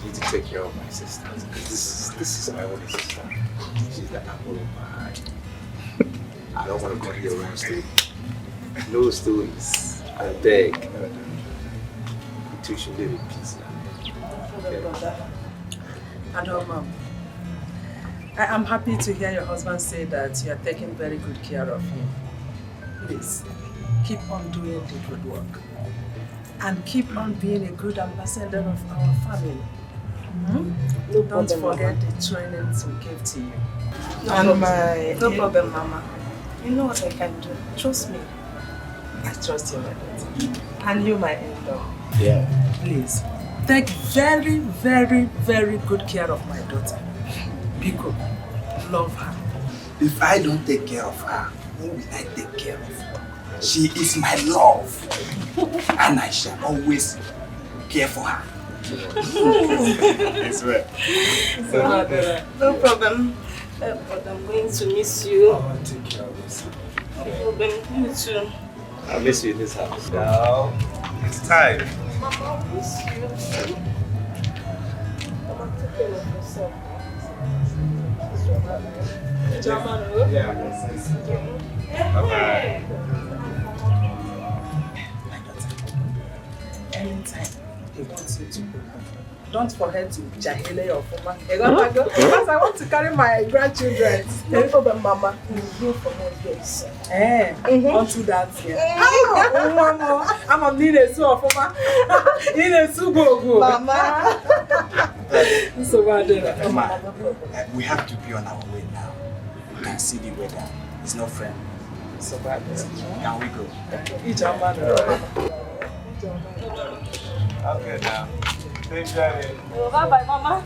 need to take care of my sister. This is my only sister. She's the apple of my eye. I don't want to go to your own story. No stories. I beg. You two should live in peace now. Okay. And I am happy to hear your husband say that you are taking very good care of him. Please, keep on doing the good work. And keep on being a good ambassador of our family. Mm-hmm. Don't forget the trainings we gave to you. No problem, Mama. You know what I can do. Trust me. I trust you, my daughter. And you, my in-law. Yeah. Please, take very, very, very good care of my daughter. Vicker, love her. If I don't take care of her, who will I take care of? She is my love. And I shall always care for her. I swear. No problem. But I'm going to miss you. I'll take care of yourself. No problem. You too. I'll miss you in this house. Now, it's time. Mama, I'll miss you. Mama, take care of yourself. Yeah. Bye-bye. Anytime he wants you to go, don't forget to jahile your former. Because I want to carry my grandchildren. No problem, Mama. We'll go for more days. Don't do that here. I'm a Nine Su of Mama. Nine Su go. Mama. So bad. Mama, we have to be on our way now. You can see the weather. It's not friendly. So bad. Can we go? Okay now. Take care. Bye-bye, Mama.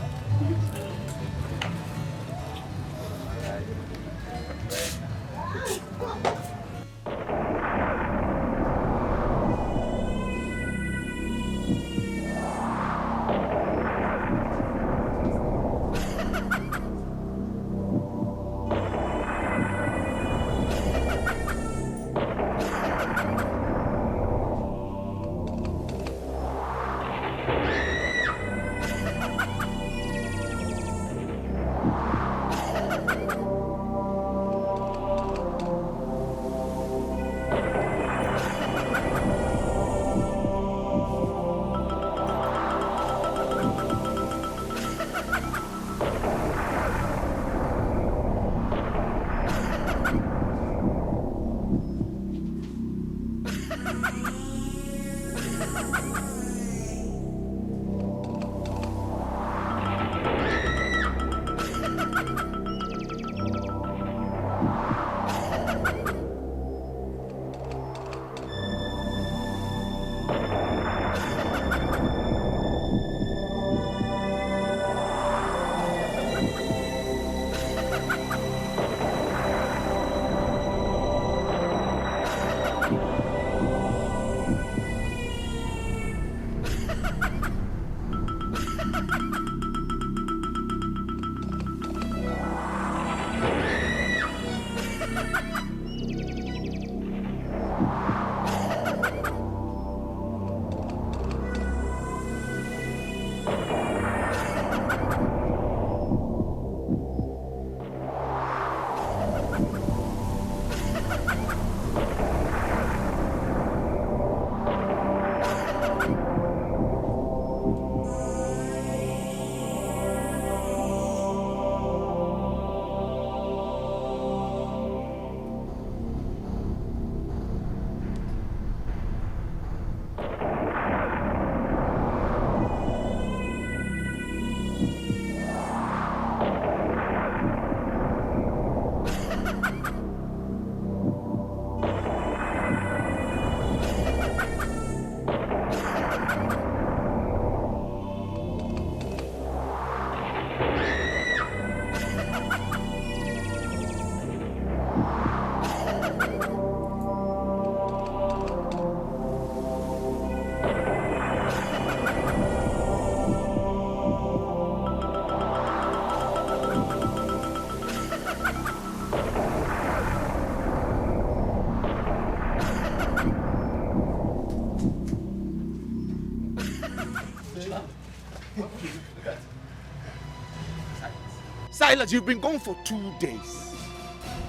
Silas, you've been gone for 2 days.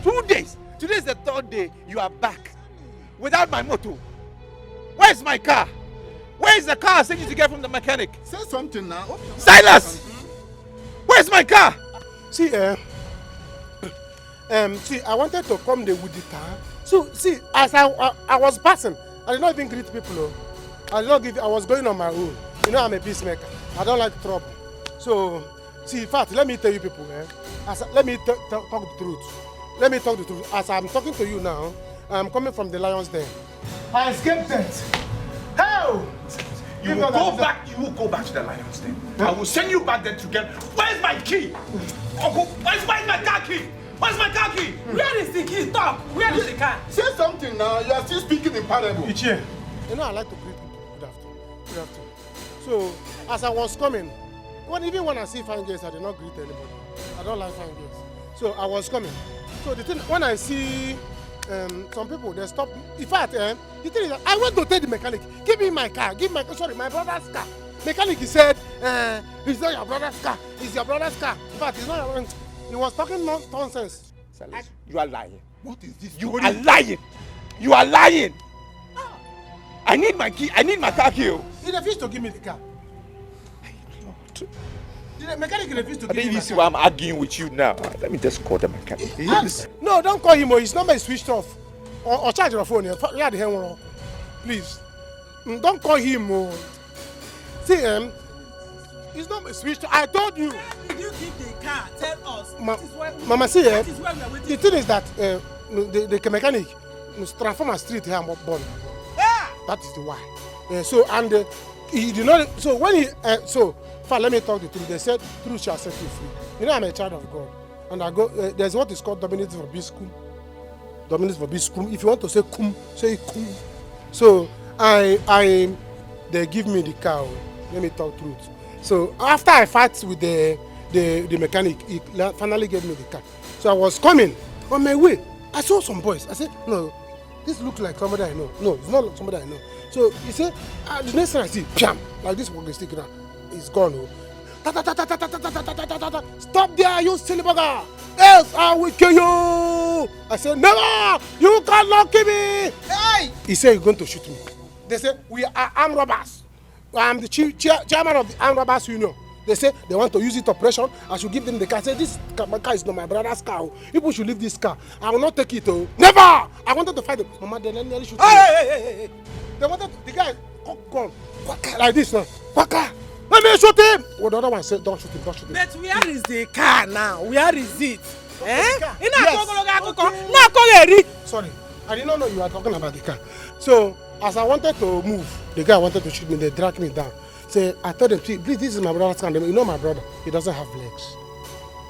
2 days. Today is the 3rd day. You are back. Without my motor. Where's my car? Where is the car I sent you to get from the mechanic? Say something now. Silas! Where's my car? See, see, I wanted to come there with the car. So, see, as I was passing, I did not even greet people. Oh. I did not give. I was going on my own. You know, I'm a peacemaker. I don't like trouble. So, see, in fact, let me tell you people, let me talk the truth. Let me talk the truth. As I'm talking to you now, I'm coming from the lion's den. I escaped death. How? You will go back. You will go back to the lion's den. I will send you back there to get. Where's my key? Uncle, where's my car key? Where's my car key? Where is the key? Talk. Where is the car? Say something now. You are still speaking in parable. Ichie, you know I like to greet people. Good afternoon. Good afternoon. So, as I was coming, even when I see fine girls, I do not greet anybody. I don't like fine girls. So I was coming. So the thing, when I see some people, they stop. In fact, the thing is that I went to tell the mechanic, give me my car, my brother's car. Mechanic, he said, it's not your brother's car, it's your brother's car. In fact, it's not your brother's. He was talking nonsense. Silas, you are lying. What is this? You are lying. You are lying. I need my key. I need my car key. He refused to give me the car. The mechanic refused to give me the car. You see why I'm arguing with you now. Let me just call the mechanic. No, don't call him. His number is switched off. Or charge your phone. Please. Don't call him. See, his number is switched off. I told you. Where did you keep the car? Tell us. Mama, see, that is where we are waiting. the thing is that the mechanic transformer street here born. That is the why. So, and he did not. So, when he. Let me talk the truth. They said, truth shall set you free. You know, I'm a child of God. And I go, there's what is called dominating for biskum. Dominating for biskum. If you want to say kum, say kum. So, they give me the car. Let me talk truth. So, after I fight with the mechanic, he finally gave me the car. So, I was coming on my way. I saw some boys. I said, no, this looks like somebody I know. No, it's not like somebody I know. So, he said, the next time I see, bam, like this walking stick now. It's gone. Stop there, you silly bugger! Else I will kill you! I said, never! You cannot kill me! Hey! He said, you're going to shoot me. They said, we are armed robbers. I'm the chairman of the armed robbers union. They say they want to use it operation. I should give them the car. I said, this car is not my brother's car. People should leave this car. I will not take it. Never! I wanted to fight them. Mama, they nearly shoot me. Hey! They wanted the guy gone like this now. Let me shoot him! Well, the other one said, don't shoot him. But where is the car now? Where is it? Sorry, I did not know you were talking about the car. So, as I wanted to move, the guy wanted to shoot me, they dragged me down. So, I told them, please, this is my brother's car. You know my brother, he doesn't have legs.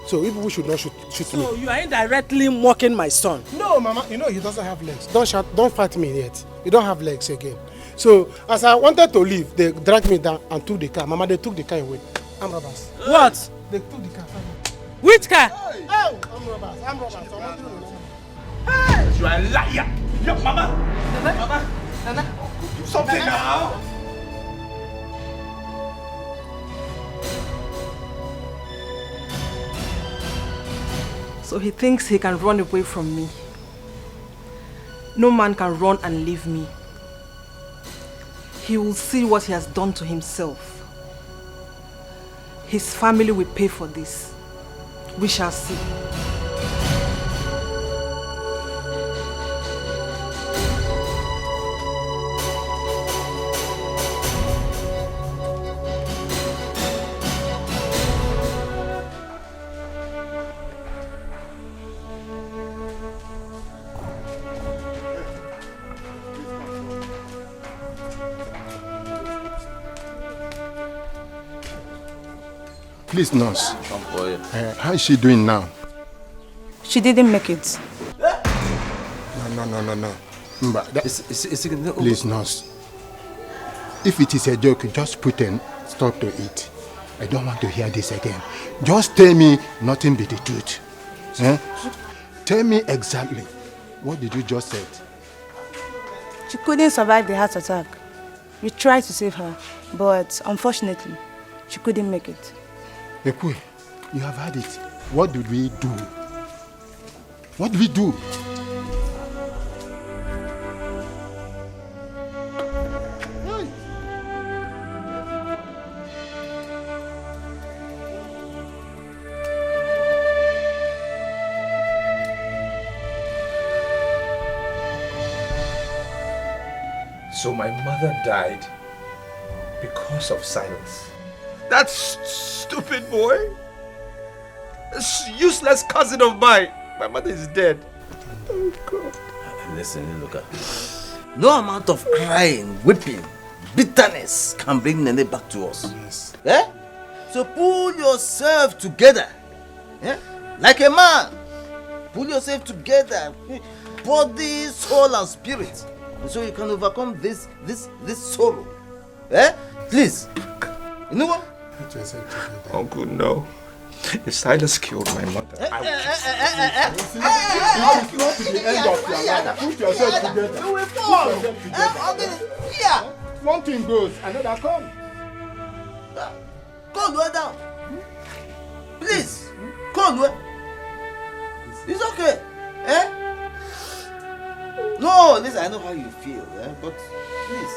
So, people should not shoot me. So, you are indirectly mocking my son? No, Mama, you know he doesn't have legs. Don't fight me yet. You don't have legs again. So, as I wanted to leave, they dragged me down and took the car. Mama, they took the car away. I'm robbers. What? They took the car. Which car? Hey! Oh, I'm robbers. Hey! You are a liar. Yo, Mama. Do something now. So he thinks he can run away from me. No man can run and leave me. He will see what he has done to himself. His family will pay for this. We shall see. Please, nurse. How is she doing now? She didn't make it. No. Please, nurse. If it is a joke, just put a stop to it. I don't want to hear this again. Just tell me nothing but the truth. Tell me exactly. What did you just say? She couldn't survive the heart attack. We tried to save her, but unfortunately, she couldn't make it. Ekwe, you have had it. What did we do? What did we do? So my mother died because of silence. That stupid boy. This useless cousin of mine. My mother is dead. Oh God. Listen, Iluka. No amount of crying, whipping, bitterness can bring Nene back to us. Yes. Eh? So pull yourself together. Eh? Like a man. Pull yourself together. Body, soul and spirit. So you can overcome this sorrow. Eh? Please. You know what? Uncle, no. If Silas killed my mother, It's not to the end of your life. Put yourself together. You will fall. Yeah. One thing goes, another comes. Go lower down. Please. Go lower. It's okay. Eh? No, listen, I know how you feel, but please.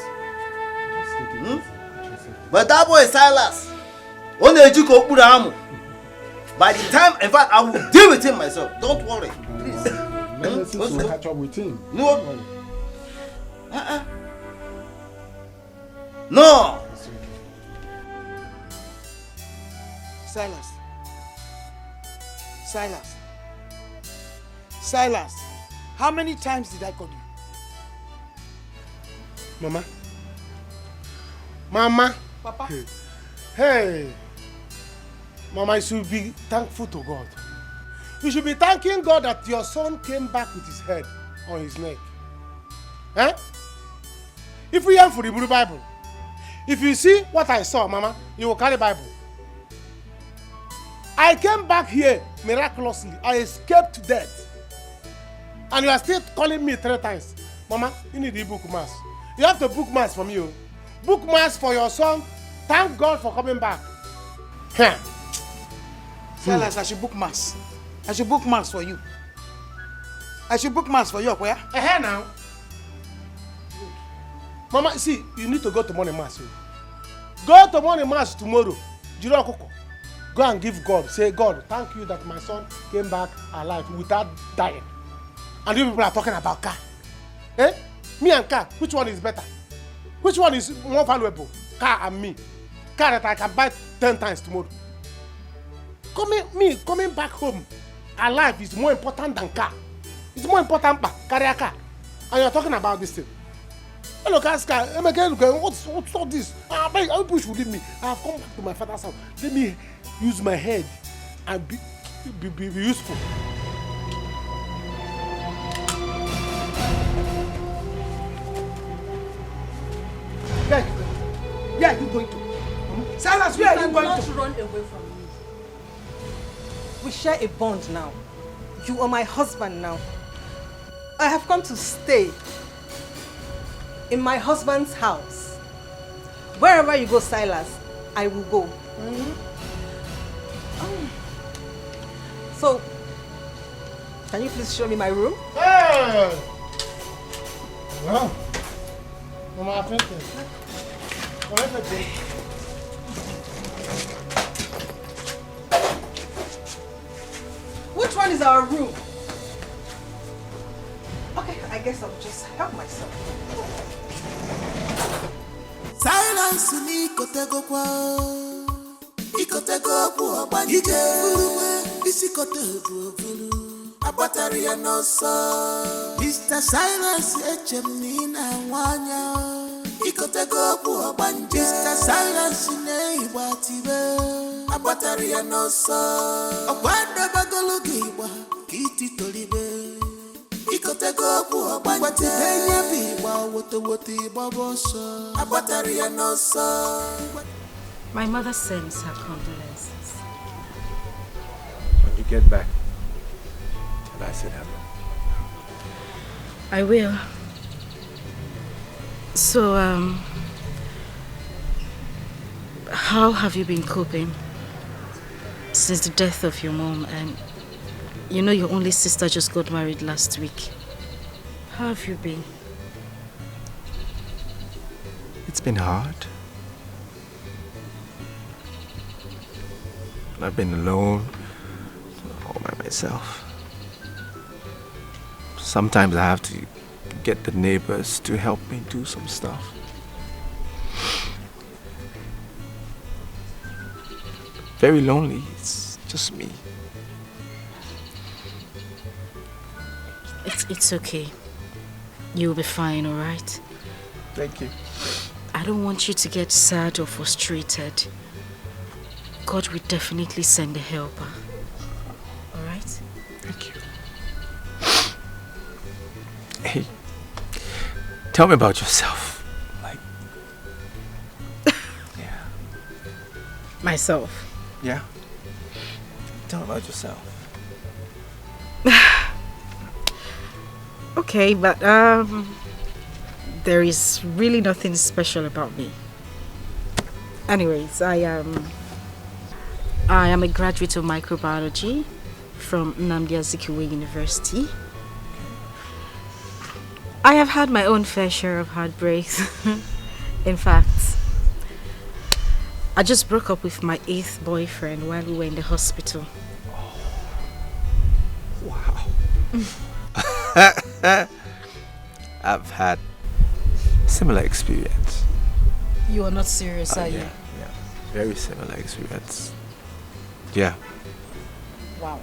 But that boy is Silas. By the time, in fact, I will deal with him myself. Don't worry. Please. Let's catch up with him. No. No. Silas. Silas. How many times did I call you? Mama. Papa. Hey. Mama, you should be thankful to God. You should be thanking God that your son came back with his head on his neck. Eh? If we have for the Bible, if you see what I saw, Mama, you will carry Bible. I came back here miraculously. I escaped death. And you are still calling me 3 times. Mama, you need the book mass. You have to book mass from you. Book mass for your son. Thank God for coming back. Here. Silas, I should book mass. I should book mass for you. I should book mass for you, where? Now. Mama, see, you need to go to morning mass. Go to morning mass tomorrow. Go and give God. Say, God, thank you that my son came back alive without dying. And you people are talking about car. Eh? Me and car, which one is better? Which one is more valuable? Car and me. Car that I can buy 10 times tomorrow. Coming back home alive is more important than car. It's more important than carry a car. And you're talking about this thing. Hello, car. What's all this? I push within me. I have come back to my father's house. Let me use my head and be useful. Where are you going to? Silas, where are you going to? Run away from me. We share a bond now. You are my husband now. I have come to stay in my husband's house. Wherever you go, Silas, I will go. So, can you please show me my room? Hey! Wow. Mama, thank you. Which one is our room? Okay, I guess I'll just help myself. Silence ni kotego kwa ikotego kwa banije isi kotego abatari ya nosa Mr. Silence echemni na wanya ikotego kwa banije Mr. Silence ne ibatibe abatari ya nosa abanda bagologi wa kiti tolibe ikotego kwa banije benya biwa woto ibabosa abatari ya nosa. My mother sends her condolences. When you get back, tell her I said hello. I will. So, how have you been coping? since the death of your mom, and you know your only sister just got married last week. How have you been? It's been hard. I've been alone, all by myself. Sometimes I have to get the neighbors to help me do some stuff. Very lonely, it's just me. It's okay. You'll be fine, alright? Thank you. I don't want you to get sad or frustrated. God will definitely send a helper. Alright? Thank you. Hey, tell me about yourself. Like, yeah. Myself? Yeah. Tell me about yourself. Okay, but there is really nothing special about me. Anyways, I am a graduate of microbiology from Nnamdi Azikiwe University. I have had my own fair share of heartbreaks. In fact, I just broke up with my 8th boyfriend while we were in the hospital. Wow. I've had similar experience. You are not serious, are you? Yeah. Very similar experience. Yeah. Wow.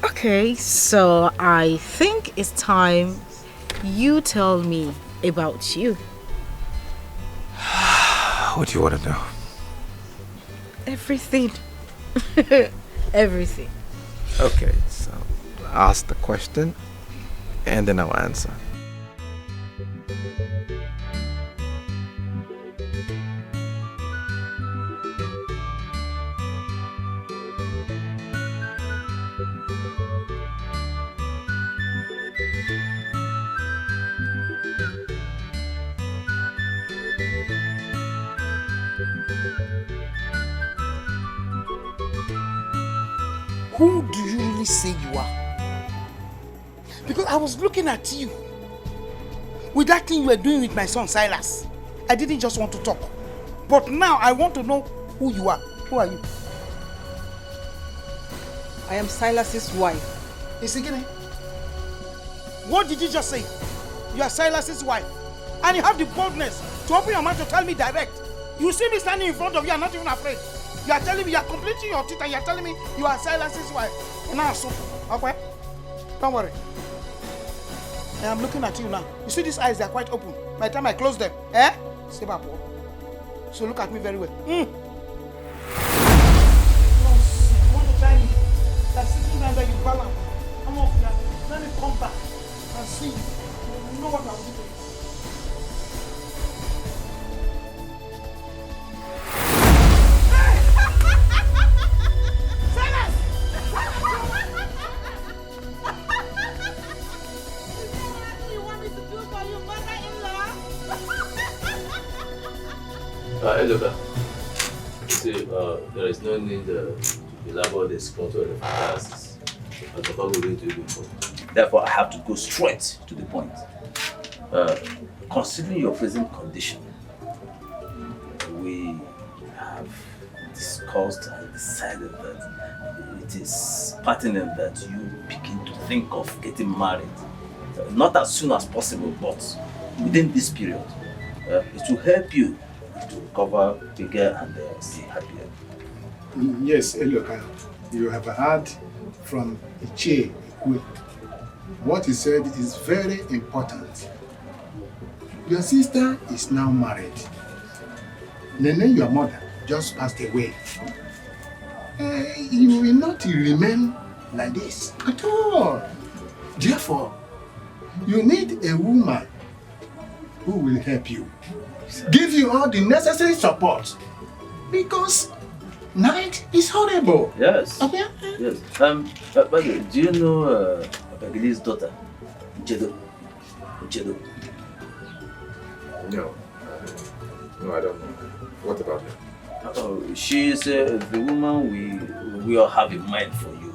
Okay, so I think it's time you tell me about you. What do you want to know? Everything. Everything. Okay, so ask the question and then I'll answer. Who do you really say you are? Because I was looking at you with that thing you were doing with my son Silas. I didn't just want to talk. But now I want to know who you are. Who are you? I am Silas's wife. Isigine, what did you just say? You are Silas's wife. And you have the boldness to open your mouth to tell me direct. You see me standing in front of you and not even afraid. You are telling me, you are completing your teeth and you are telling me you are Silas's wife. Now, so, okay? Don't worry. I am looking at you now. You see these eyes, they are quite open. By the time I close them, so look at me very well. You want to try me? That's sitting down there, you balance. Come off here. Let me come back and see you. You know what I will do to you. Hello, see, there is no need to elaborate this contour of the analysis. As the will do before. Therefore, I have to go straight to the point. Considering your present condition, we have discussed and decided that it is pertinent that you begin to think of getting married. Not as soon as possible, but within this period. It will help you to recover bigger and be happier. Yes, Eloka, you have heard from Ichie Ikwe. What he said is very important. Your sister is now married. Nene, your mother, just passed away. You will not remain like this at all. Therefore, you need a woman who will help you, give you all the necessary support, because night is horrible. Yes. Okay? Yes. By the way, do you know Bagili's daughter, Jedo? No. No, I don't know. What about her? She's the woman we all have in mind for you.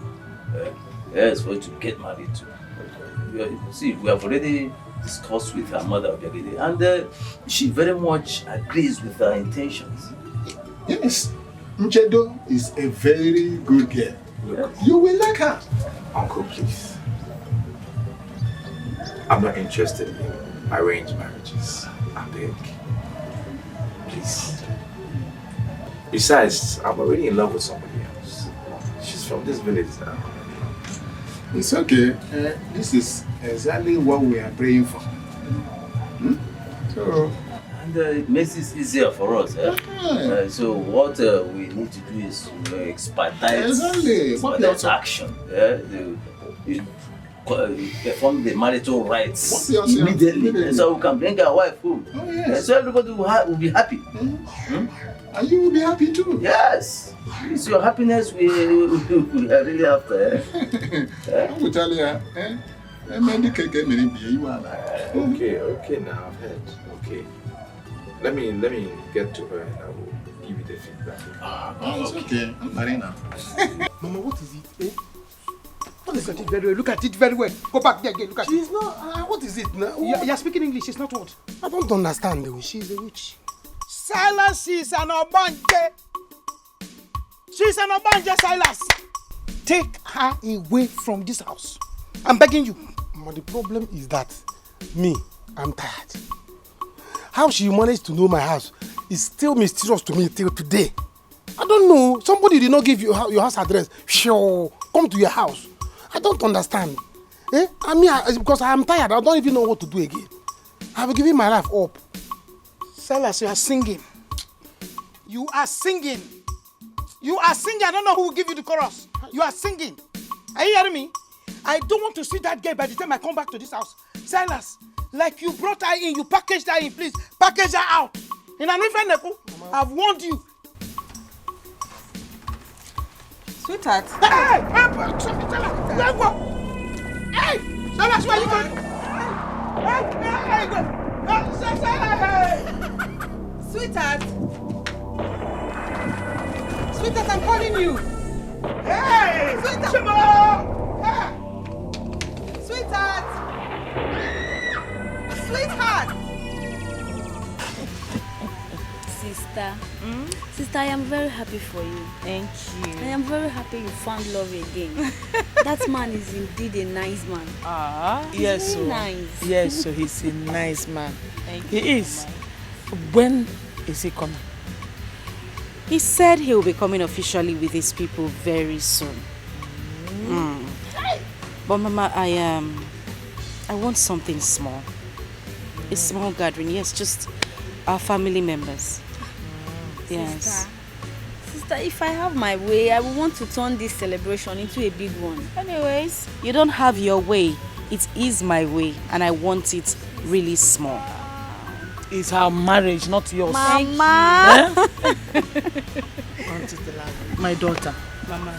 Yes, for you to get married to. See, we have already discussed with her mother Obiagede, and she very much agrees with her intentions. Yes, Nchedo is a very good girl. Look, you will like her. Uncle, please. I'm not interested in arranged marriages. I beg. Please. Besides, I'm already in love with somebody else. She's from this village now. It's okay. This is exactly what we are praying for. So, and it makes it easier for us. So what we need to do is expedite action. You perform the marital rites immediately, so we can bring our wife home. Oh, yes. So everybody will be happy. And you will be happy too. Yes. It's your happiness we are really after. I will tell you. Okay, now I've heard. Okay. Let me get to her and I will give you the feedback. It's okay. I'm married now. Mama, what is it? Look at it very well. Look at it very well. Go back there again. Look at it. She's not. What is it now? You're speaking English. She's not what? I don't understand. She's a witch. Silas is an obanje. She's an obanje, Silas. Take her away from this house. I'm begging you. But the problem is that I'm tired. How she managed to know my house is still mysterious to me till today. I don't know. Somebody did not give you your house address. Sure, come to your house. I don't understand. Because I am tired. I don't even know what to do again. I've given my life up. Silas, you are singing. You are singing. You are singing. I don't know who will give you the chorus. You are singing. Are you hearing me? I don't want to see that girl by the time I come back to this house. Silas, like you brought her in, you packaged her in, please. Package her out. In an infant level, I've warned you. Sweetheart. Hey! Silas, where are you going? Sweetheart. Sweetheart, I'm calling you. Hey! Sweetheart. Sweetheart. Sweetheart. Sister. Sister, I am very happy for you. Thank you. I am very happy you found love again. That man is indeed a nice man. Yes, very nice. Yes, so he's a nice man. Thank you. He is. When is he coming? He said he will be coming officially with his people very soon. But Mama, I want something small. A small gathering, yes, just our family members. Yes. Sister, if I have my way, I will want to turn this celebration into a big one. Anyways, you don't have your way. It is my way, and I want it really small. It's our marriage, not yours. Mama! My daughter. Mama.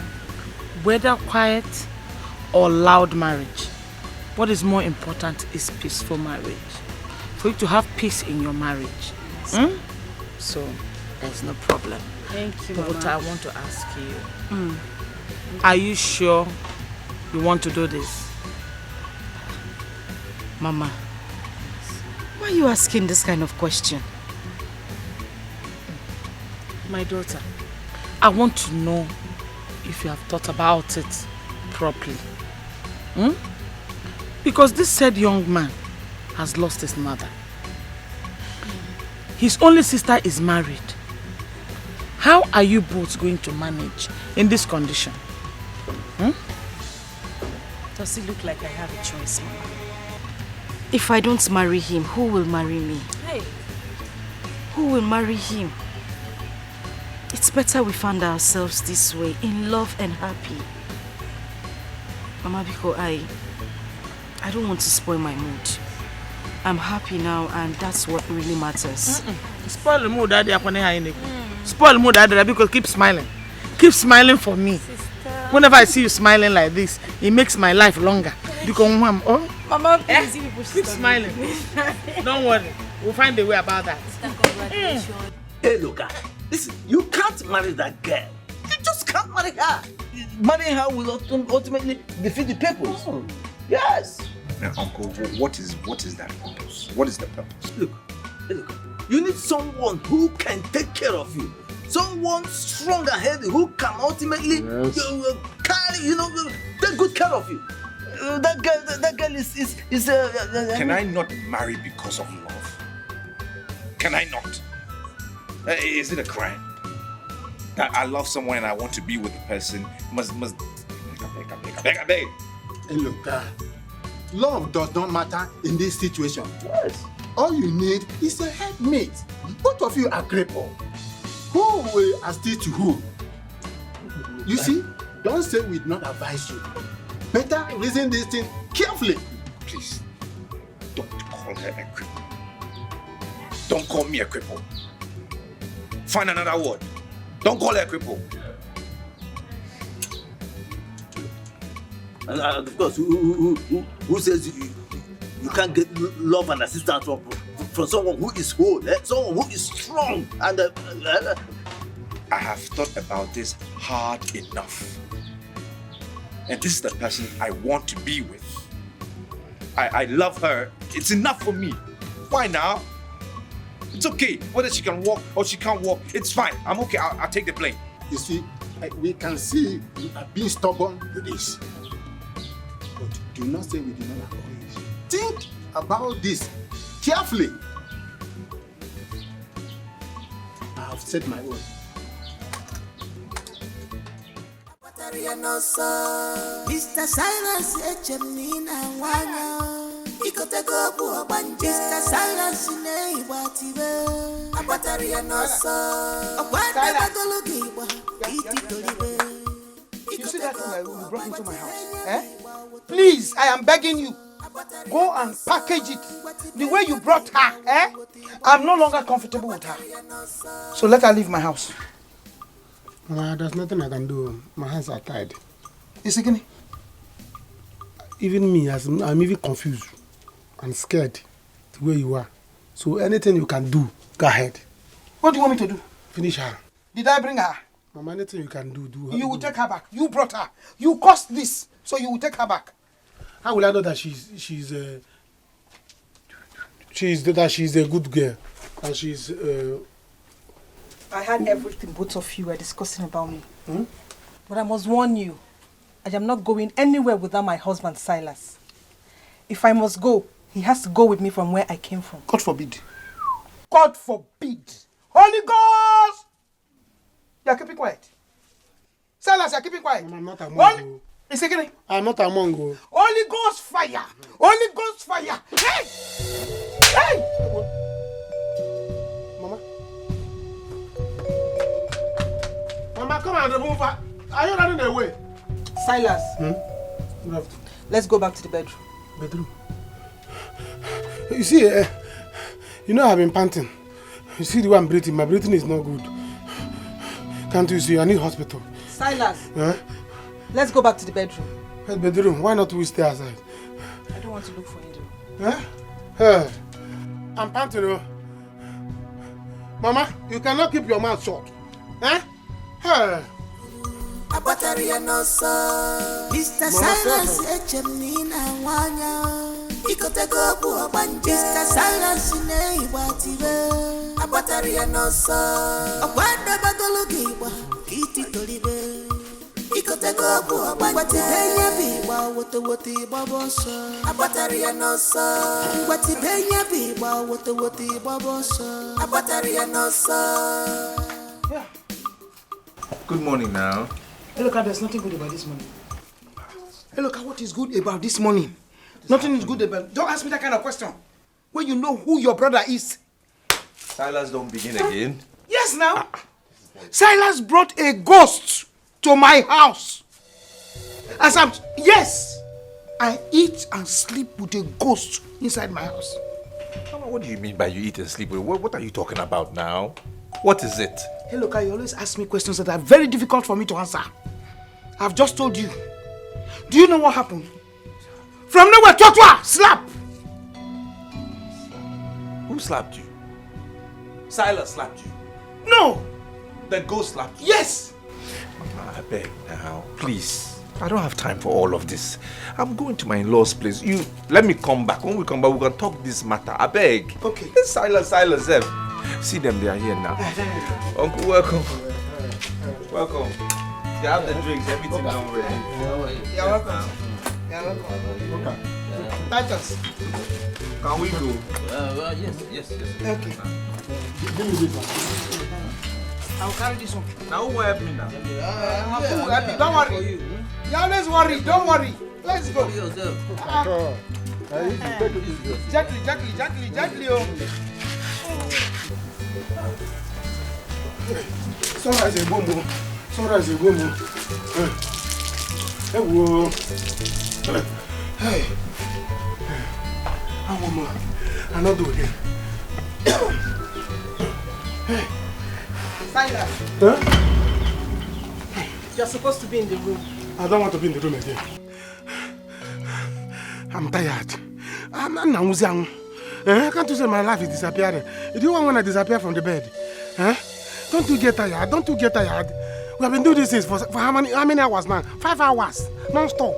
Whether quiet or loud marriage, what is more important is peaceful marriage. For you to have peace in your marriage. So, there's no problem. Thank you, But Mama. I want to ask you, are you sure you want to do this? Mama, why are you asking this kind of question? My daughter, I want to know if you have thought about it properly. Because this said young man has lost his mother. His only sister is married. How are you both going to manage in this condition? Does it look like I have a choice, Mama? If I don't marry him, who will marry me? Hey. Who will marry him? It's better we find ourselves this way, in love and happy. Mama, because I don't want to spoil my mood. I'm happy now, and that's what really matters. Spoil the mood, Daddy. Spoil the mood, Daddy, because keep smiling. Keep smiling for me. Sister. Whenever I see you smiling like this, it makes my life longer. Because Mama, please, keep smiling. Don't worry. We'll find a way about that. Congratulations. Hey, look, Listen, you can't marry that girl. You just can't marry her. Marrying her will ultimately defeat the purpose. Oh. Yes. Now, Uncle, what is that purpose? What is the purpose? Look, you need someone who can take care of you. Someone strong and healthy who can ultimately carry, take good care of you. That girl is Can I not marry because of love? Can I not? Is it a crime? That I love someone and I want to be with the person must I beg. Hey, look, love does not matter in this situation. Yes. All you need is a helpmate. Both of you are crippled. Who will assist to who? You see, don't say we did not advise you. Better reason this thing carefully. Please, don't call her a cripple. Don't call me a cripple. Find another word. Don't call her a cripple. And of course, who says you can't get love and assistance from someone who is whole, someone who is strong and I have thought about this hard enough. And this is the person I want to be with. I love her. It's enough for me. Why now? It's okay. Whether she can walk or she can't walk, it's fine. I'm okay. I'll take the blame. You see, we can see you are being stubborn to this. But do not say we did not encourage. Think about this carefully. I have said my own. Mr. Silence, Echemina, Wanya. Mr. Silence, Neighbor, a battery and also a You see that thing you brought into my house? Please, I am begging you. Go and package it the way you brought her. I'm no longer comfortable with her. So let her leave my house. There's nothing I can do. My hands are tied. Is it Even me, I'm even confused and scared the way you are. So anything you can do, go ahead. What do you want me to do? Finish her. Did I bring her? Mama, anything you can do, do her. You will take her back. You brought her. You caused this, so you will take her back. How will I know that she's a good girl and she's I heard everything both of you were discussing about me. But I must warn you, I am not going anywhere without my husband Silas. If I must go, he has to go with me from where I came from. God forbid. God forbid. Holy Ghost! You are keeping quiet. Silas, you are keeping quiet. I'm not among you. Is it kidding? I'm not among you. Holy Ghost fire! Holy Ghost fire! Hey! Hey! Mama, come and remove her. Are you running away? Silas, let's go back to the bedroom. Bedroom? You see, you know I've been panting. You see the way I'm breathing. My breathing is not good. Can't you see? I need hospital. Silas, let's go back to the bedroom. Bedroom? Why not we stay outside? I don't want to look for Angel. I'm panting. Mama, you cannot keep your mouth shut. A battery and also Mr. Silence, Echemina, Wanya. Mr. Silence, Neighbor, a battery and also a wonder bagalogiba, Kitty Tolibe. What is Benya what the Babos, a battery and also what is Benya what the Babos, a battery and also. Good morning now. Hey, look, there's nothing good about this morning. Hey, look, what is good about this morning? Nothing is good about. Don't ask me that kind of question. When you know who your brother is. Silas, don't begin again. Yes, now. Silas brought a ghost to my house. Yes, I eat and sleep with a ghost inside my house. What do you mean by you eat and sleep? What are you talking about now? What is it? Hey, look, you always ask me questions that are very difficult for me to answer. I've just told you. Do you know what happened? From nowhere, Totwa, slap! Who slapped you? Silas slapped you? No! Then go slap. Yes! I beg now, please. I don't have time for all of this. I'm going to my in-law's place. You let me come back. When we come back, we can talk this matter. I beg. Okay. Silence. See them, they are here now. Uncle, welcome. Welcome. You have the drinks, everything done ready. You're welcome. You're welcome. Okay. Titus. Can we go? Yes. Okay. Give me this one. I'll carry this one. Now who will help me now? Happy. Don't worry. You always worry. Don't worry. Let's go. Gently. Oh. Sunrise a boom. Hey, whoa. Hey. I'm not doing it. Hey. Silas. Huh? You're supposed to be in the room. I don't want to be in the room again. I'm tired. I'm not can't you say my life is disappearing? Do you want when I disappear from the bed? Huh? Don't you get tired? We have been doing this for how many hours now? 5 hours, non-stop.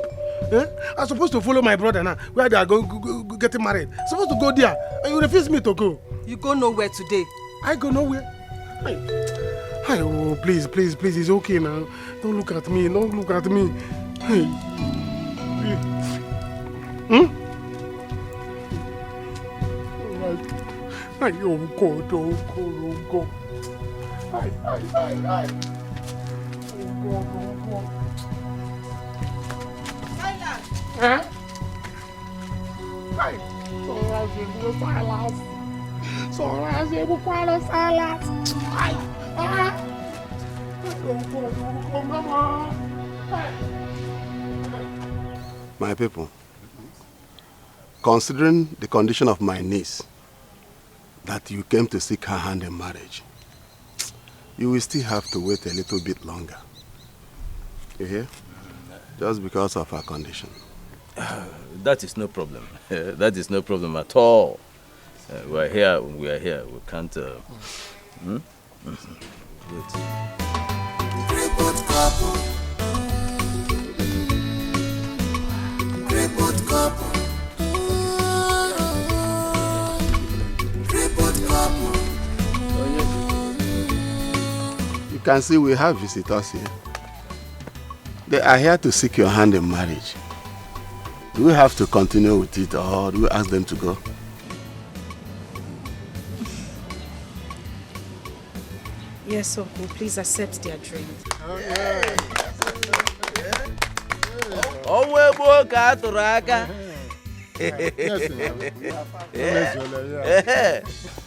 I'm supposed to follow my brother now, where they are getting married. I'm supposed to go there, and you refuse me to go. You go nowhere today. I go nowhere. Oh, please, it's okay now. Don't look at me. Hey. Oh God. Oh God. Hi. Oh God. Huh? Hi. My people, considering the condition of my niece, that you came to seek her hand in marriage, you will still have to wait a little bit longer. You hear? Just because of her condition. That is no problem. That is no problem at all. We are here. We can't... Wait. Crippled couple. Crippled couple. Crippled couple. You can see we have visitors here. They are here to seek your hand in marriage. Do we have to continue with it, or do we ask them to go? Yes, Uncle, please accept their drink.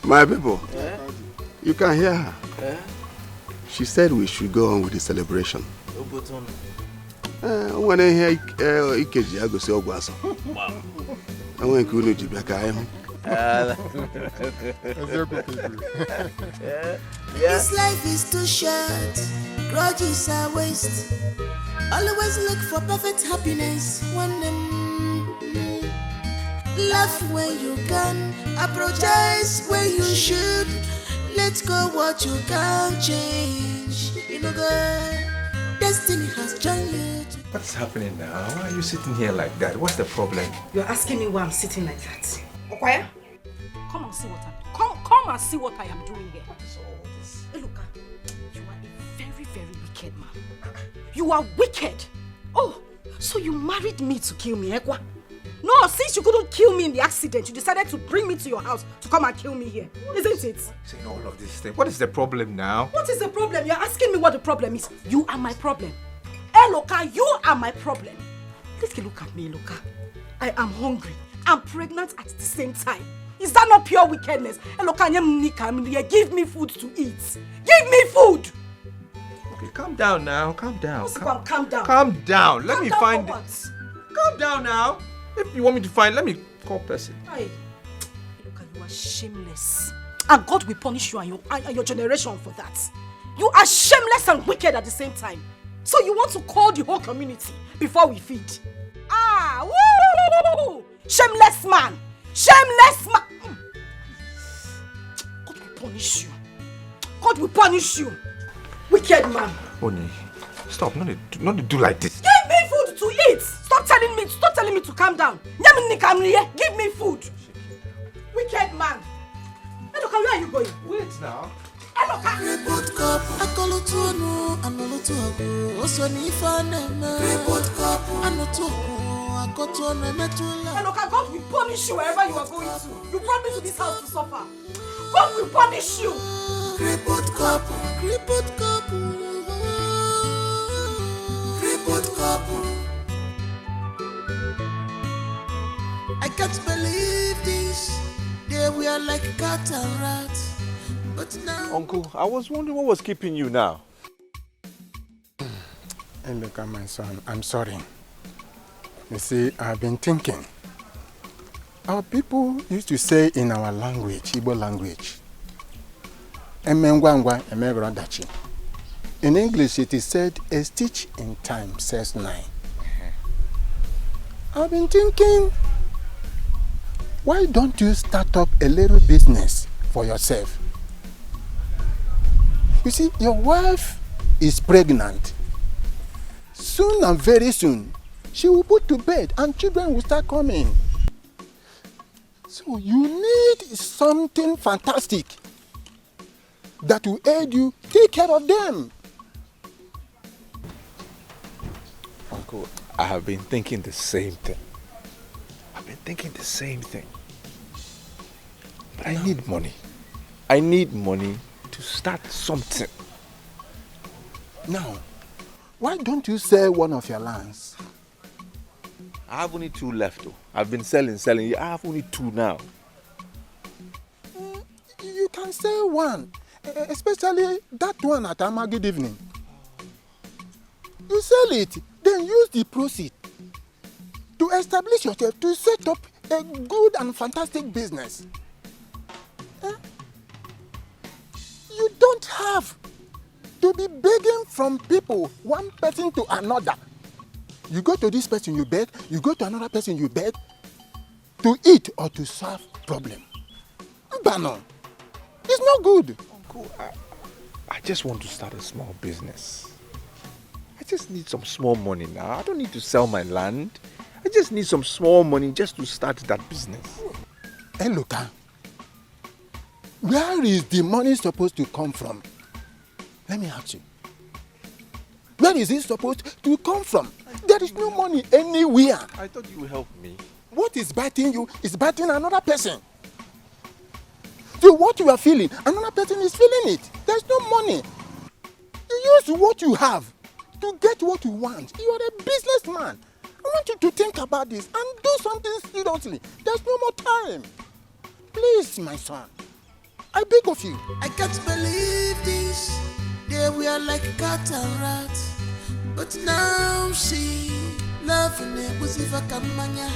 My people, you can hear her. She said we should go on with the celebration. When I hear Ikeji, I go say Ogwaso. I want to go to This life is too short, grudges are waste. Always look for perfect happiness. Laugh when you can, apologize when you should. Let go what you can't change. You know, God, destiny has joined you. What's happening now? Why are you sitting here like that? What's the problem? You're asking me why I'm sitting like that. Okwaya, Come and see what come and see what I am doing here. What is all this? Hey, look, you are a very, very wicked man. You are wicked. Oh, so you married me to kill me, Ekwa? No, since you couldn't kill me in the accident, you decided to bring me to your house to come and kill me here. Isn't it? Saying all of this thing. What is the problem now? What is the problem? You're asking me what the problem is. You are my problem. Hey, Loka, you are my problem. Please look at me, Loka. I am hungry. I'm pregnant at the same time. Is that not pure wickedness? Hey, Loka, give me food to eat. Give me food! Okay, calm down now. Calm down. Calm down. Calm down. Let Calm me down find for it. what? Calm down now. If you want me to find, let me call person. Hey, Loka, you are shameless. And God will punish you and your generation for that. You are shameless and wicked at the same time. So you want to call the whole community before we feed? Ah, woo! Shameless man! Shameless man! God will punish you. God will punish you. Wicked man. Oni, stop. Not do like this. Give me food to eat. Stop telling me to calm down. Give me food. Wicked man. Eloka, where are you going? Wait now. Eloka. Crippled couple, akolotuonu, anolotuago, osonifane. Crippled couple, anotuago, akotuonu metula. Eloka, God will punish you wherever you are going to. You brought me to this house to suffer. God will punish you. Crippled couple, crippled couple, crippled couple. I can't believe this. They were like cat and rat, but now. Uncle, I was wondering what was keeping you now. Hey, look at my son. I'm sorry. You see, I've been thinking. Our people used to say in our language, Igbo language, Emengwangwa, Emegrodachi. In English, it is said, a stitch in time says 9. I've been thinking, why don't you start up a little business for yourself? You see, your wife is pregnant. Soon and very soon, she will put to bed and children will start coming. So you need something fantastic that will aid you take care of them. Uncle, I have been thinking the same thing. But I need money. I need money to start something. Now, why don't you sell one of your lands? I have only 2 left though. I've been selling. I have only 2 now. You can sell one, especially that one at Amagid evening. You sell it, then use the proceeds to establish yourself, to set up a good and fantastic business. You don't have to be begging from people, one person to another. You go to this person, you beg. You go to another person, you beg. To eat or to solve problem. Mbano, it's not good. Uncle, I just want to start a small business. I just need some small money now. I don't need to sell my land. I just need some small money just to start that business. Hey, look, where is the money supposed to come from? Let me ask you. Where is it supposed to come from? There is no money anywhere. I thought you would help me. What is biting you is biting another person. So what you are feeling, another person is feeling it. There's no money. You use what you have to get what you want. You are a businessman. I want you to think about this and do something seriously. There's no more time. Please, my son. I beg of you. I can't believe this. They were like cat and rat, but now see, loving it was if I can mania.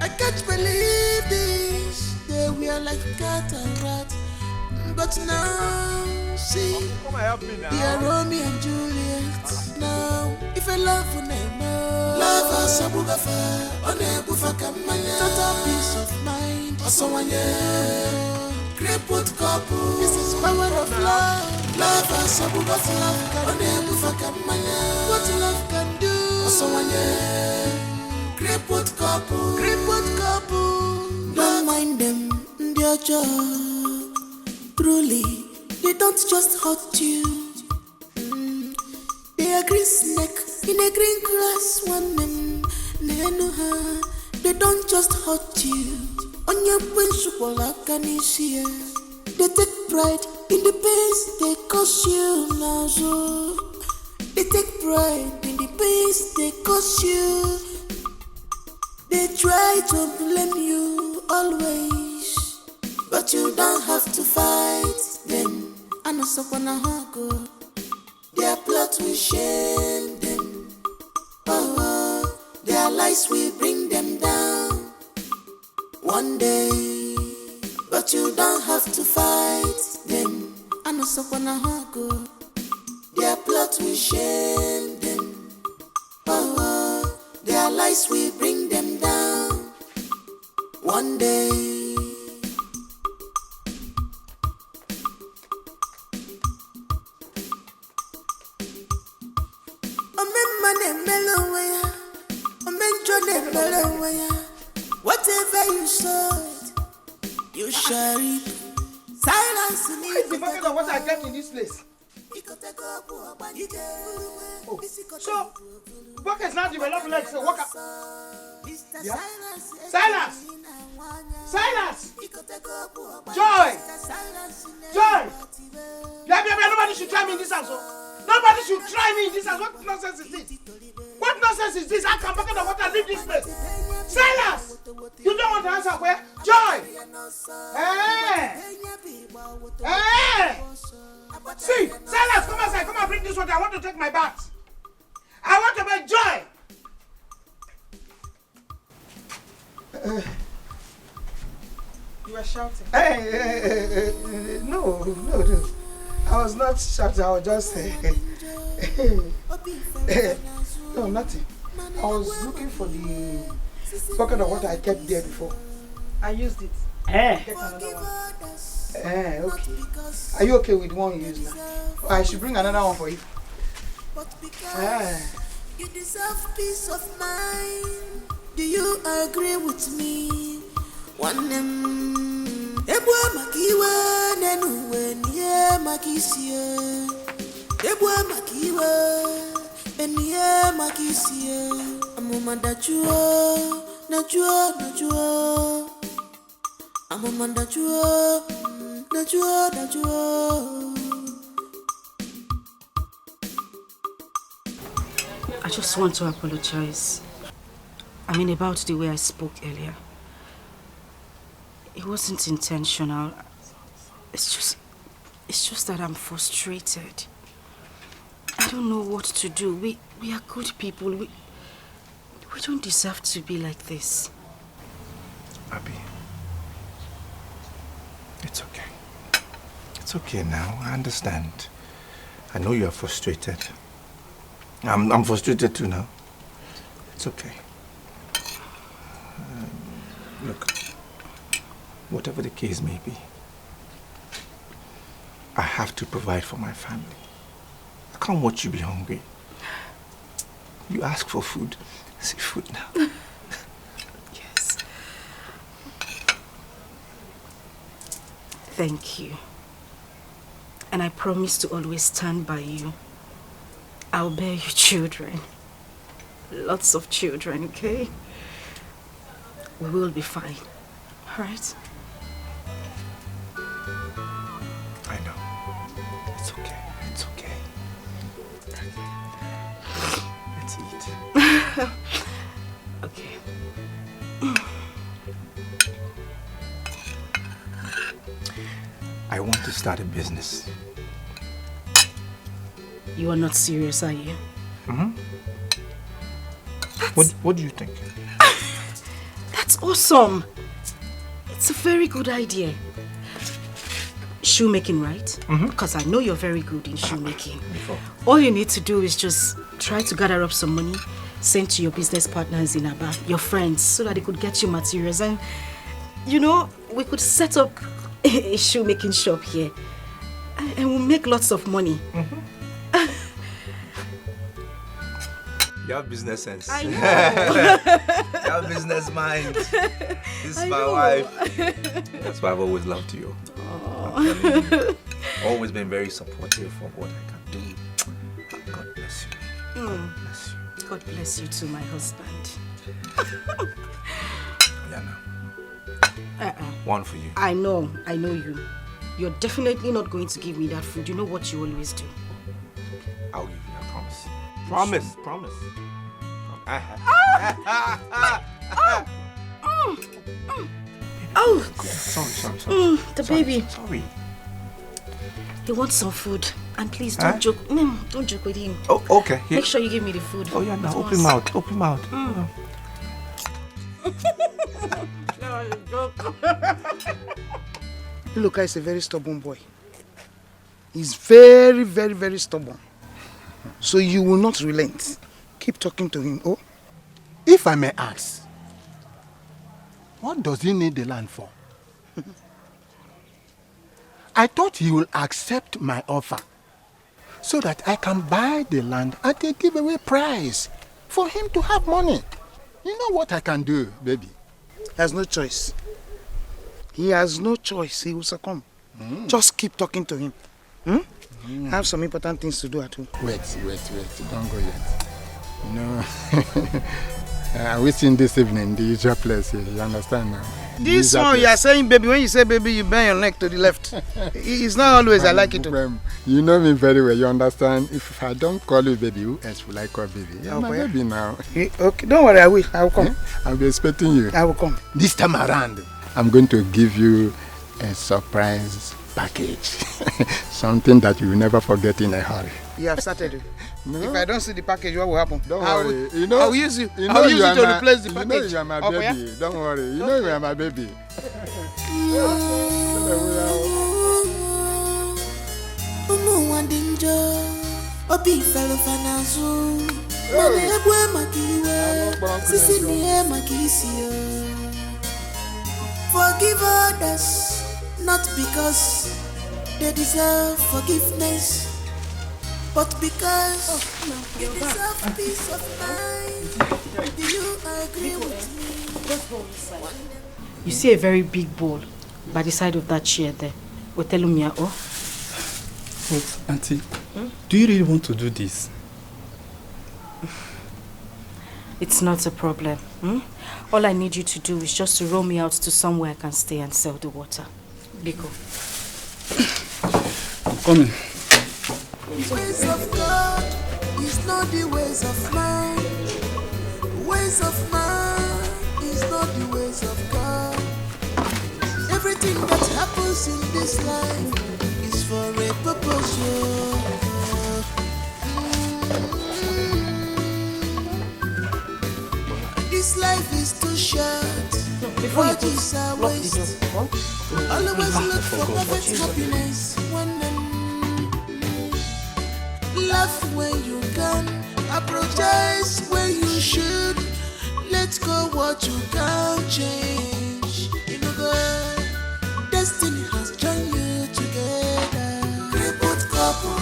I can't believe this. They were like cat and rat, but now see, come and help me now. They are Romeo and Juliet. Now, if I love when I know, love us a bugafa, on a bufaka mania. Total peace of mind. Someone, crippled couple. This is power of love. Love us a bugafa, on a bufaka mania. What love can do. Someone, crippled couple. Crippled couple. Don't mind them, their job. Truly, they don't just hurt you. They are green snake in a green grass. One them, they know her. They don't just hurt you. On your principle, like an issue. They take pride in the pains they cause you now. So they take pride in the pains they cause you. They try to blame you always, but you don't have to fight them. I know someone go. Their plot will shame them. Oh, their lies will bring them down one day, but you don't have to fight them. I know someone go. Their plot will shame them. Oh, their lies will bring them down one day. Whatever you sowed, you shall reap. Silence me. Why is the bucket of water I kept in this place? Oh, so bucket's not developing like say walk up. Yeah? Silas! Silas! Joy! Joy! Nobody should try me in this house. Nobody should try me in this house. What nonsense is this? What nonsense is this? I can bucket of water leave this place. Silas! You don't want to answer where? Joy! Hey! Hey! See, Silas, come outside. Come and bring this water. I want to take my bath. I want to make Joy. You were shouting. No. I was not shouting. I was just no, nothing. I was looking for the bucket of water I kept there before. I used it. Get another one. Okay. Are you okay with the one you use now? I should bring another one for you. You deserve peace of mind. Do you agree with me? One Ebwa makiwa nenuwe niye makisiye. Ebwa makiwa niye makisiye. Amuma najua. Amuma najua. I just want to apologize. I mean, about the way I spoke earlier. It wasn't intentional. It's just that I'm frustrated. I don't know what to do. We are good people. We don't deserve to be like this. Abby, it's okay. It's okay now. I understand. I know you are frustrated. I'm frustrated too now. It's okay. Look, whatever the case may be, I have to provide for my family. I can't watch you be hungry. You ask for food. See food now. Yes. Thank you. And I promise to always stand by you. I'll bear you children. Lots of children, okay? We will be fine. All right? I know. It's okay. It's okay. Let's eat. Okay. I want to start a business. You are not serious, are you? Mm-hmm. What do you think? That's awesome. It's a very good idea. Shoemaking, right? Mm-hmm. Because I know you're very good in shoemaking. All you need to do is just try to gather up some money, send to your business partners in Aba, your friends, so that they could get you materials. And, you know, we could set up a shoemaking shop here. And we'll make lots of money. Mm-hmm. You have business sense. I know. You have business mind. This is my wife. That's why I've always loved you. I'm telling you. Always been very supportive of what I can do. God bless you. God bless you. God bless you too, my husband. Yeah, no. One for you. I know you. You're definitely not going to give me that food. You know what you always do. I'll give you, I promise. Promise. Oh! Sorry. The baby. Sorry. He wants some food. And please don't joke. Don't joke with him. Oh, okay. Here. Make sure you give me the food. Oh, yeah, now open mouth. Open mouth. Luca is a very stubborn boy. He's very, very, very stubborn. So you will not relent. Keep talking to him, oh? If I may ask, what does he need the land for? I thought he will accept my offer so that I can buy the land at a giveaway price. for him to have money. You know what I can do, baby? He has no choice. He has no choice. He will succumb. Just keep talking to him. I have some important things to do at home. Wait. Don't go yet. No. We seen this evening the usual place. You understand now? This one you are saying baby. When you say baby, you bend your neck to the left. It's not always I like it. You know me very well. You understand? If I don't call you baby, who else will I call baby? You're my baby now. Okay, don't worry. I will come. I'll be expecting you. I will come. This time around, I'm going to give you a surprise package. Something that you will never forget in a hurry. You have started. No. If I don't see the package, what will happen? Don't worry. I will use you. I will use it to replace the package. You know you are my baby. Don't worry. You know you are my baby. Forgive others, not because they deserve forgiveness, but because you deserve peace of mind. Do you agree with me? You see a very big bowl by the side of that chair there. Otelumia, oh. But, Auntie, do you really want to do this? It's not a problem. All I need you to do is just to roll me out to somewhere I can stay and sell the water. Biko. I'm coming. The ways of God is not the ways of man. The ways of man is not the ways of God. Everything that happens in this life is for a purpose. This life is too short. What is a waste? Always look for perfect happiness. Laugh when you can, apologize when you should. Let go what you can't change. You know, God, destiny has joined you together. Crippled couple,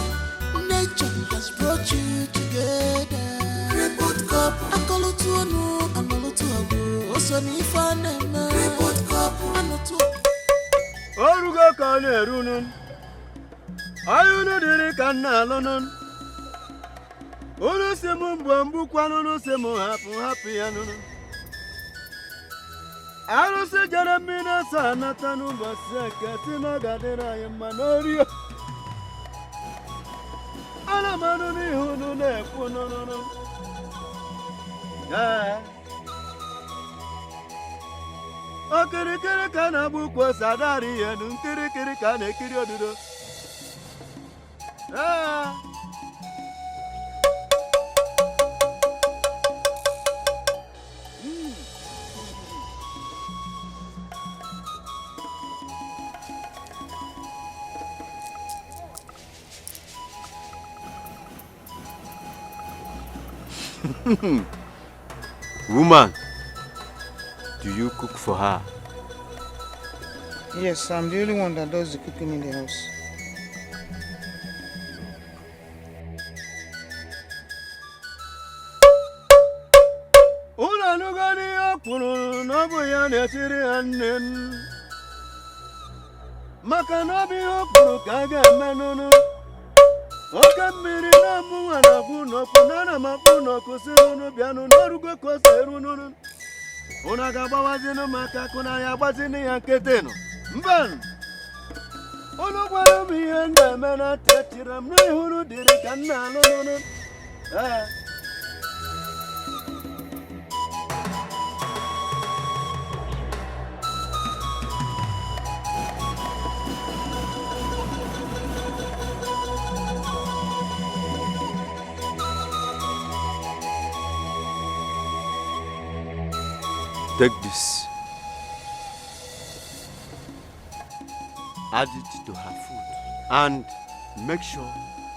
nature has brought you together. Crippled couple, crippled couple, Orugo kane runun, ayunu diri kana lonun. Unu semu mbambu kwanunu semu happy anunu. Aru se jaramina sana tanu baseke tina gadera yemanorio. Ala manu ni hunu ne kunono. Okirikiri kana bukwa sadari yenu kirikiri kana kiri odudo. Woman, do you cook for her? Yes, I'm the only one that does the cooking in the house. Una nugani akunu nobu ya netiri annen. Maka nobi okuru kaga menunu. Oka miri na muwana buno kunana mabuno kusirunu bianu norugo koserunu. Una gabawazinu maka kuna ya bazini ya keteno. Mban. Ono gwara mi enda mena tetira mri huru diri kanna no. Take this. Add it to her food and make sure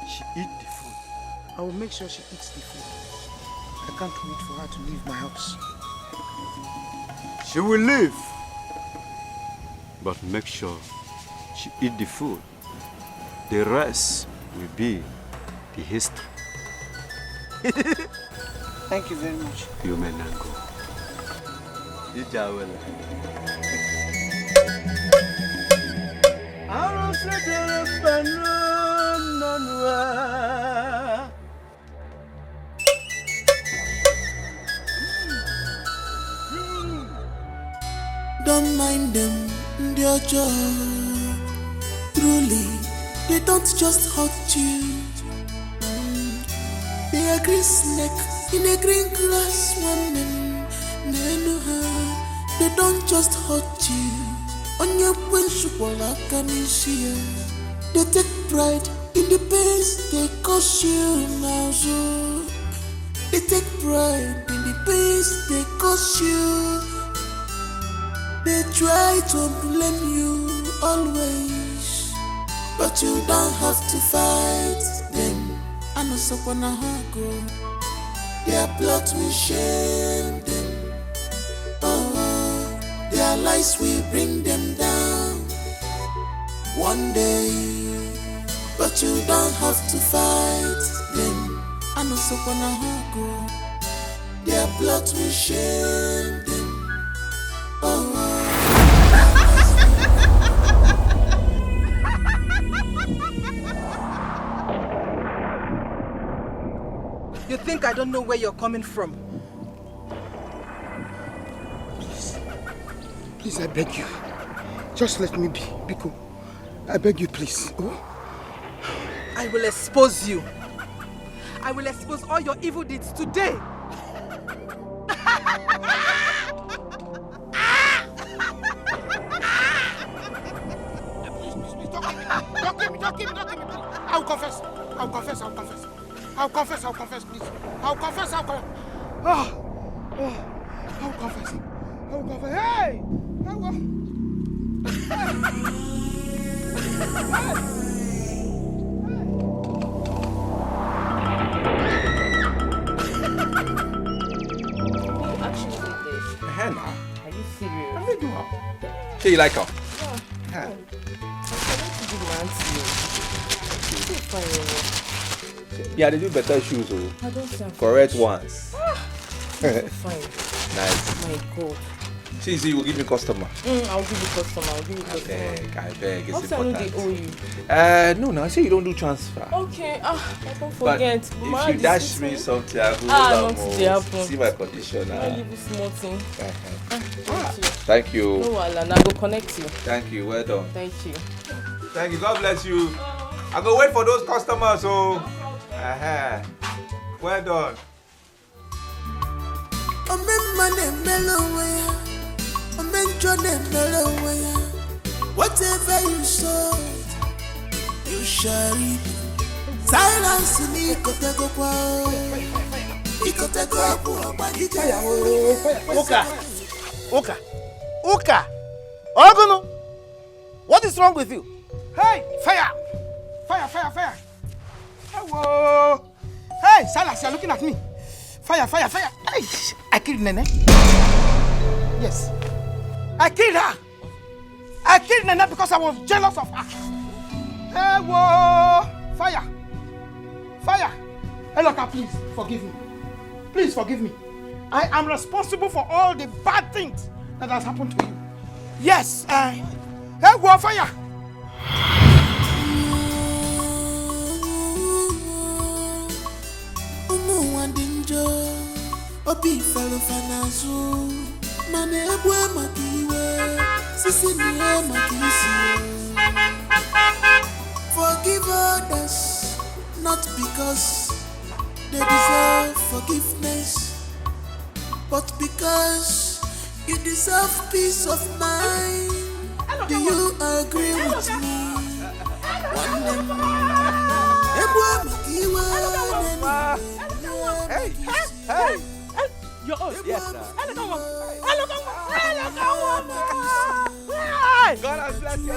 she eats the food. I will make sure she eats the food. I can't wait for her to leave my house. She will leave, but make sure she eats the food. The rest will be the history. Thank you very much. You may now go. Ijawele. Don't mind them, they're just truly, they don't just hurt you. They are green snake in a green grass woman. They know her, they don't just hurt you. On your principle, I can see. They take pride in the pains they cause you now. So they take pride in the pains they cause you. They try to blame you always, but you don't have to fight them. I know so wanna go. Their plot will shame them. Oh, their lies will bring them down one day, but you don't have to fight them. I know so wanna go. Their plot will shame them. Oh. You think I don't know where you're coming from? Please, I beg you. Just let me be, Biko. I beg you, please. Oh? I will expose you. I will expose all your evil deeds today. Don't give me. I'll confess, please. I'll confess. Hey! Hannah? Are you serious? Let me do her. Okay, you like her? Yeah. Yeah, they do better shoes, oh. I don't think correct ones. Fine. Nice. My God. See, you will give me customer. I'll give you customer. I beg. It's also, important. I know they owe you. No, I say you don't do transfer. Okay. I don't forget. But if you dash me something, I will not see my condition. I leave you small thing. Thank you. No, Alan, I will connect you. Thank you. Well done. Thank you. Thank you. God bless you. I go wait for those customers. So, well done. Whatever you sow, you shall reap. Silence me, Uka! Ogono! What is wrong with you? Hey, fire! Hello! Hey, Silas, you're looking at me. Fire! Hey, I killed Nene. Yes. I killed her. I killed Nene because I was jealous of her. Hello! Fire! Hello, please forgive me. Please forgive me. I am responsible for all the bad things that has happened to you. Yes, hello, fire! Obi fellow fanazu, mane ebwe makiwe, sisi niye makisi. Forgive others, not because they deserve forgiveness, but because you deserve peace of mind. Do you agree with me? Hey! You're us. Yes, sir. Hello. God has blessed you.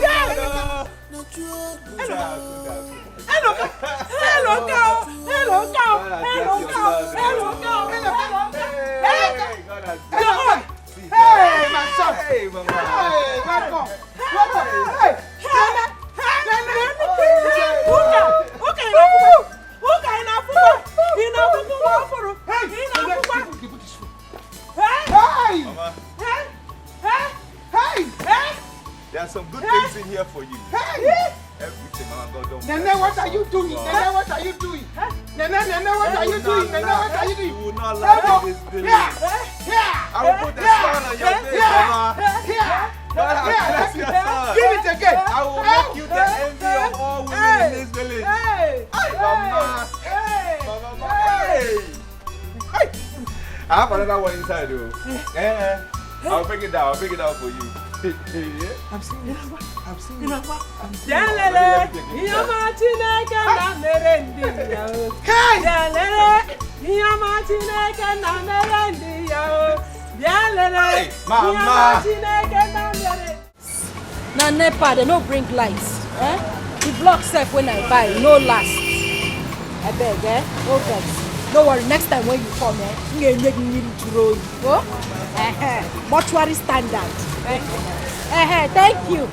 Hey, my son. Hey, mama. Hey, welcome. Hey. are some good things in here for you. Everything, Mama God don't. Nene, what are you doing? Nene, what are you doing? Nene, what are you doing? Nene, what are you doing? You will not laugh in this village. I will put a smile on your face, Mama. God has blessed your son. Give it again. I will make you the envy of all women in this village. Mama. Mama. Hey. I have another one inside though. I'll bring it down. I'll bring it down for you. I'm seeing it. I'm seeing it. Jalele, Yamatineke na merendi yo. Jalele, Yamatineke na merendi yo. Jalele, Yamatineke na merendi. Na NEPA, they no bring lights. The block self when I buy, no last. I beg, no vex. Don't worry, next time when you come, you make me to roll you. Mortuary standard. Thank you.